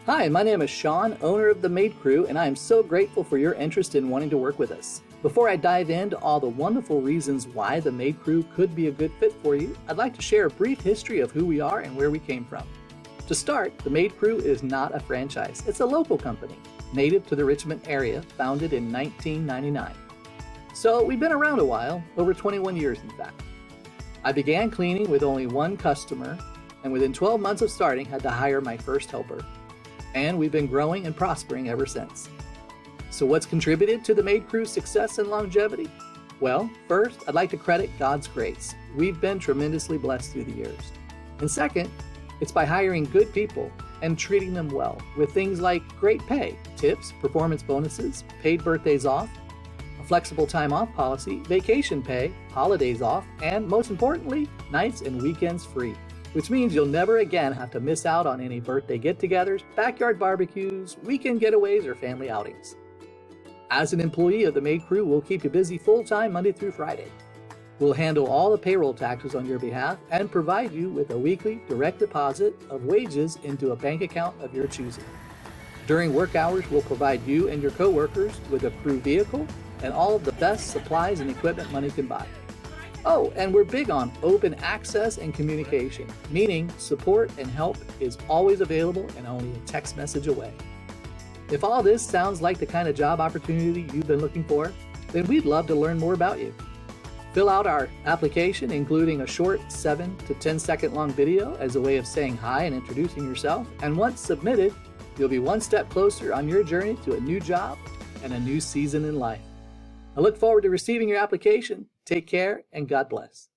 Hi, my name is Sean, owner of the Maid Crew, and I am so grateful for your interest in wanting to work with us. Before I dive into all the wonderful reasons why the Maid Crew could be a good fit for you, I'd like to share a brief history of who we are and where we came from. To start, the Maid Crew is not a franchise. It's a local company, native to the Richmond area, founded in 1999. So we've been around a while, over 21 years in fact. I began cleaning with only one customer, and within 12 months of starting, had to hire my first helper. And we've been growing and prospering ever since. So what's contributed to the Maid Crew's success and longevity? Well, first, I'd like to credit God's grace. We've been tremendously blessed through the years. And second, it's by hiring good people and treating them well with things like great pay, tips, performance bonuses, paid birthdays off, a flexible time off policy, vacation pay, holidays off, and most importantly, nights and weekends free. Which means you'll never again have to miss out on any birthday get-togethers, backyard barbecues, weekend getaways, or family outings. As an employee of the Maid Crew, we'll keep you busy full-time Monday through Friday. We'll handle all the payroll taxes on your behalf and provide you with a weekly direct deposit of wages into a bank account of your choosing. During work hours, we'll provide you and your coworkers with a crew vehicle and all of the best supplies and equipment money can buy. Oh, and we're big on open access and communication, meaning support and help is always available and only a text message away. If all this sounds like the kind of job opportunity you've been looking for, then we'd love to learn more about you. Fill out our application, including a short 7 to 10 second long video as a way of saying hi and introducing yourself. And once submitted, you'll be one step closer on your journey to a new job and a new season in life. I look forward to receiving your application. Take care and God bless.